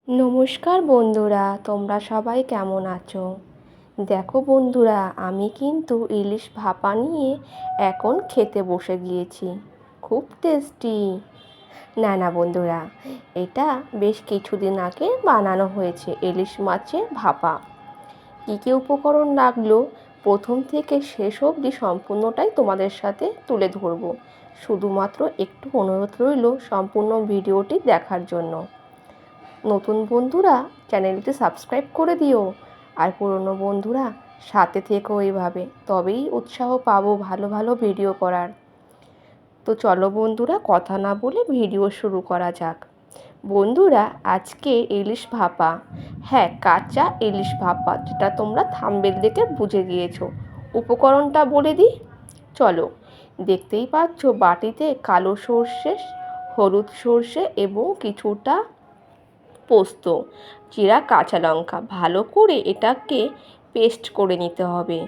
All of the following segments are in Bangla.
নমস্কার বন্ধুরা, তোমরা সবাই কেমন আছো? দেখো বন্ধুরা, আমি কিন্তু ইলিশ ভাপা নিয়ে এখন খেতে বসে গিয়েছি। খুব টেস্টি। না বন্ধুরা, এটা বেশ কিছুদিন আগে বানানো হয়েছে ইলিশ মাছের ভাপা। কী কী উপকরণ লাগলো প্রথম থেকে শেষ অবধি সম্পূর্ণটাই তোমাদের সাথে তুলে ধরবো। শুধুমাত্র একটু অনুরোধ রইল সম্পূর্ণ ভিডিওটি দেখার জন্য। নতুন বন্ধুরা চ্যানেলটি সাবস্ক্রাইব করে দিও, আর পুরনো বন্ধুরা সাথে থেকো এইভাবে, তবেই উৎসাহ পাবো ভালো ভালো ভিডিও করার। তো চলো বন্ধুরা, কথা না বলে ভিডিও শুরু করা যাক। বন্ধুরা, আজকে ইলিশ ভাপা, হ্যাঁ কাঁচা ইলিশ ভাপা, যেটা তোমরা থাম্বনেল দেখে বুঝে গিয়েছো। উপকরণটা বলে দিই, চলো। দেখতেই পাচ্ছ বাটিতে কালো সর্ষে, হলুদ সর্ষে এবং কিছুটা পোস্ত, জিরা, কাঁচা লঙ্কা, ভালো করে এটাকে পেস্ট করে নিতে হবে।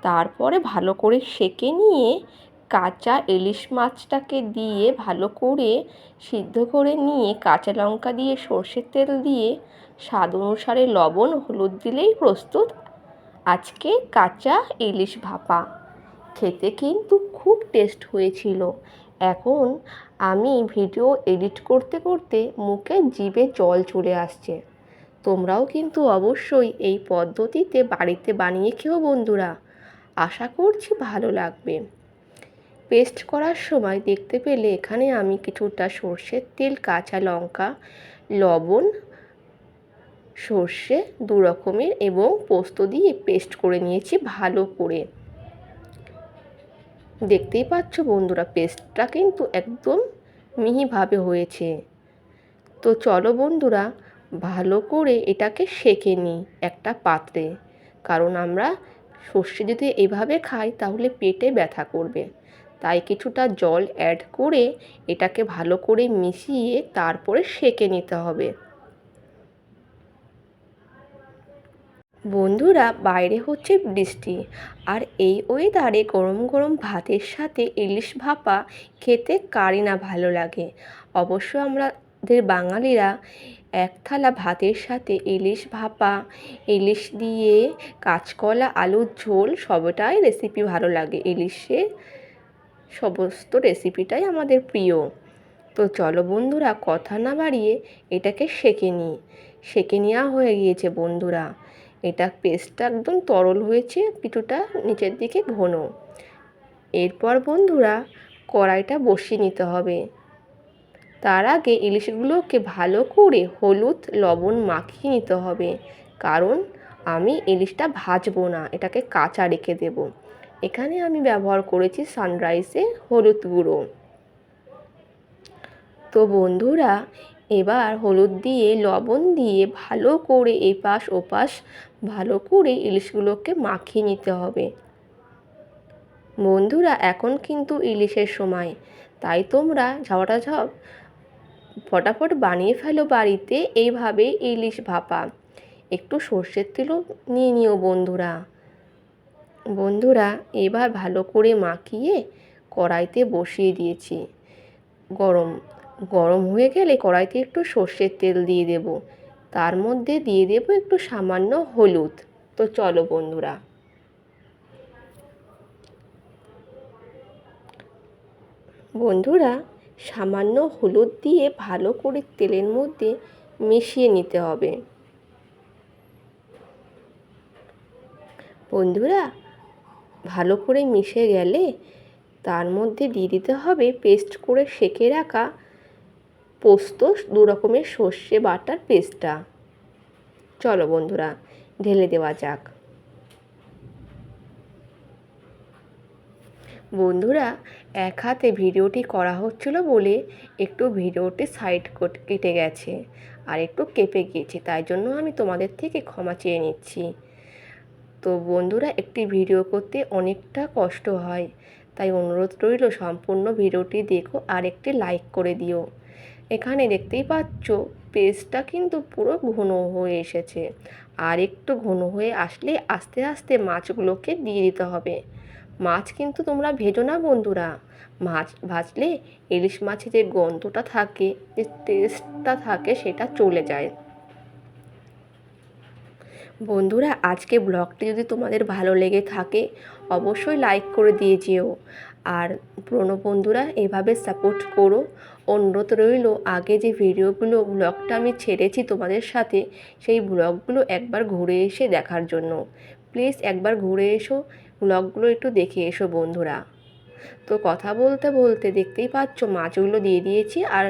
তারপরে ভালো করে সেঁকে নিয়ে কাঁচা ইলিশ মাছটাকে দিয়ে ভালো করে সিদ্ধ করে নিয়ে কাঁচা লঙ্কা দিয়ে সর্ষের তেল দিয়ে স্বাদ অনুসারে লবণ হলুদ দিলেই প্রস্তুত আজকে কাঁচা ইলিশ ভাপা। খেতে কিন্তু খুব টেস্ট হয়েছিল। এখন আমি ভিডিও এডিট করতে করতে মুখে জিভে জল চলে আসছে। তোমরাও কিন্তু অবশ্যই এই পদ্ধতিতে বাড়িতে বানিয়ে খেও বন্ধুরা, আশা করছি ভালো লাগবে। পেস্ট করার সময় দেখতে পেলে এখানে আমি কিছুটা সর্ষের তেল, কাঁচা লঙ্কা, লবণ, সর্ষে দু রকমের এবং পোস্ত দিয়ে পেস্ট করে নিয়েছি ভালো করে। দেখতেই পাচ্ছ বন্ধুরা, পেস্টটা কিন্তু একদম মিহিভাবে হয়েছে। তো চলো বন্ধুরা, ভালো করে এটাকে সেঁকে নিই একটা পাত্রে, কারণ আমরা সর্ষে যদি এভাবে খাই তাহলে পেটে ব্যথা করবে। তাই কিছুটা জল অ্যাড করে এটাকে ভালো করে মিশিয়ে তারপরে সেঁকে নিতে হবে। বন্ধুরা, বাইরে হচ্ছে বৃষ্টি, আর এই ওয়েদারে গরম গরম ভাতের সাথে ইলিশ ভাপা খেতে কারই না ভালো লাগে। অবশ্য আমাদের বাঙালিরা এক থালা ভাতের সাথে ইলিশ ভাপা, ইলিশ দিয়ে কাঁচকলা আলুর ঝোল, সবটাই রেসিপি ভালো লাগে। ইলিশের সমস্ত রেসিপিটাই আমাদের প্রিয়। তো চলো বন্ধুরা, কথা না বাড়িয়ে এটাকে সেঁকে নেওয়া হয়ে গিয়েছে বন্ধুরা। এটা পেস্টটা একদম তরল হয়েছে, কিছুটা নিচের দিকে ঘন। এরপর বন্ধুরা কড়াইটা বসিয়ে নিতে হবে। তার আগে ইলিশগুলোকে ভালো করে হলুদ লবণ মাখিয়ে নিতে হবে, কারণ আমি ইলিশটা ভাজবো না, এটাকে কাঁচা রেখে দেব। এখানে আমি ব্যবহার করেছি সানরাইসের হলুদ গুঁড়ো। তো বন্ধুরা, এবার হলুদ দিয়ে লবণ দিয়ে ভালো করে এপাশ ওপাশ ভালো করে ইলিশগুলোকে মাখিয়ে নিতে হবে। বন্ধুরা, এখন কিন্তু ইলিশের সময়, তাই তোমরা ঝাপাটাঝপ ফটাফট বানিয়ে ফেলো বাড়িতে এইভাবে ইলিশ ভাপা। একটু সর্ষের তেলও নিয়ে নিও বন্ধুরা। এবার ভালো করে মাখিয়ে কড়াইতে বসিয়ে দিয়েছি। গরম হয়ে গেলে কড়াইতে একটু সর্ষের তেল দিয়ে দেব, তার মধ্যে দিয়ে দেব একটু সামান্য হলুদ। তো চলো বন্ধুরা, সামান্য হলুদ দিয়ে ভালো করে তেলের মধ্যে মিশিয়ে নিতে হবে। বন্ধুরা, ভালো করে মিশে গেলে তার মধ্যে দিয়ে দিতে হবে পেস্ট করে সেঁকে রাখা পোস্ত, দু রকমের সর্ষে বাটার পেস্টটা। চলো বন্ধুরা, ঢেলে দেওয়া যাক। বন্ধুরা, এক হাতে ভিডিওটি করা হচ্ছিল বলে একটু ভিডিওটি সাইড কেটে গেছে আর একটু কেঁপে গিয়েছে, তাই জন্য আমি তোমাদের থেকে ক্ষমা চেয়ে নিচ্ছি। তো বন্ধুরা, একটি ভিডিও করতে অনেকটা কষ্ট হয়, তাই অনুরোধ রইল সম্পূর্ণ ভিডিওটি দেখো আর একটি লাইক করে দিও। এখানে দেখতেই পাচ্ছ পেস্টটা কিন্তু পুরো ঘন হয়ে এসেছে, আর একটু ঘন হয়ে আসলে আস্তে আস্তে মাছগুলোকে দিয়ে দিতে হবে। মাছ কিন্তু তোমরা ভেজো না বন্ধুরা, মাছ ভাজলে ইলিশ মাছে যে গন্ধটা থাকে, যে টেস্টটা থাকে, সেটা চলে যায়। বন্ধুরা, আজকে ব্লগটি যদি তোমাদের ভালো লেগে থাকে অবশ্যই লাইক করে দিয়ে যেও। আর পুরনো বন্ধুরা এভাবে সাপোর্ট করো। অনুরোধ রইল, আগে যে ব্লগটা আমি ছেড়েছি তোমাদের সাথে, সেই ব্লগগুলো একবার ঘুরে এসে দেখার জন্য। প্লিজ একবার ঘুরে এসো, ব্লগগুলো একটু দেখে এসো বন্ধুরা। তো কথা বলতে বলতে দেখতেই পাচ্ছ মাছগুলো দিয়ে দিয়েছি আর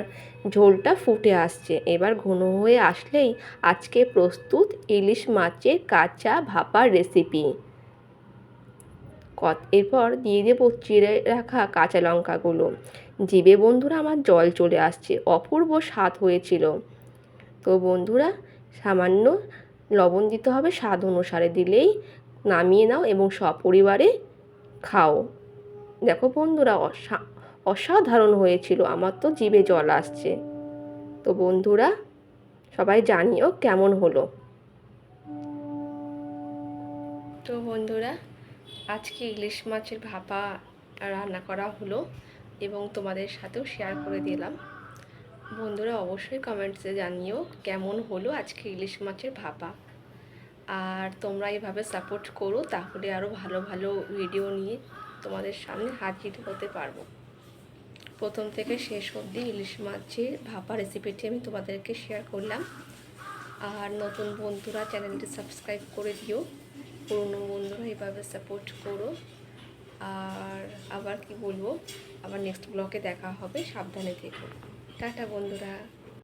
ঝোলটা ফুটে আসছে। এবার ঘন হয়ে আসলেই আজকে প্রস্তুত ইলিশ মাছের কাঁচা ভাপার রেসিপি। এরপর দিয়ে দেবো চিড়ে রাখা কাঁচা লঙ্কাগুলো। জিভে বন্ধুরা আমার জল চলে আসছে, অপূর্ব স্বাদ হয়েছিল। তো বন্ধুরা, সামান্য লবণ দিতে হবে স্বাদ অনুসারে, দিলেই নামিয়ে নাও এবং সপরিবারে খাও। দেখো বন্ধুরা, অসাধারণ হয়েছিল, আমার তো জিভে জল আসছে। তো বন্ধুরা, সবাই জানিও কেমন হলো। তো বন্ধুরা, আজকে ইলিশ মাছের ভাপা রান্না করা হলো এবং তোমাদের সাথেও শেয়ার করে দিলাম। বন্ধুরা অবশ্যই কমেন্টসে জানিও কেমন হলো আজকে ইলিশ মাছের ভাপা। আর তোমরা এইভাবে সাপোর্ট করো, তাহলে আরও ভালো ভালো ভিডিও নিয়ে তোমাদের সামনে হাজির হতে পারবো। প্রথম থেকে শেষ অবধি ইলিশ মাছের ভাপা রেসিপিটি আমি তোমাদেরকে শেয়ার করলাম। আর নতুন বন্ধুরা চ্যানেলটি সাবস্ক্রাইব করে দিও, পুরনো বন্ধুরা এইভাবে সাপোর্ট করো। আর আবার কি বলবো, আবার নেক্সট ব্লগে দেখা হবে, সাবধানে থেকো। টাটা বন্ধুরা।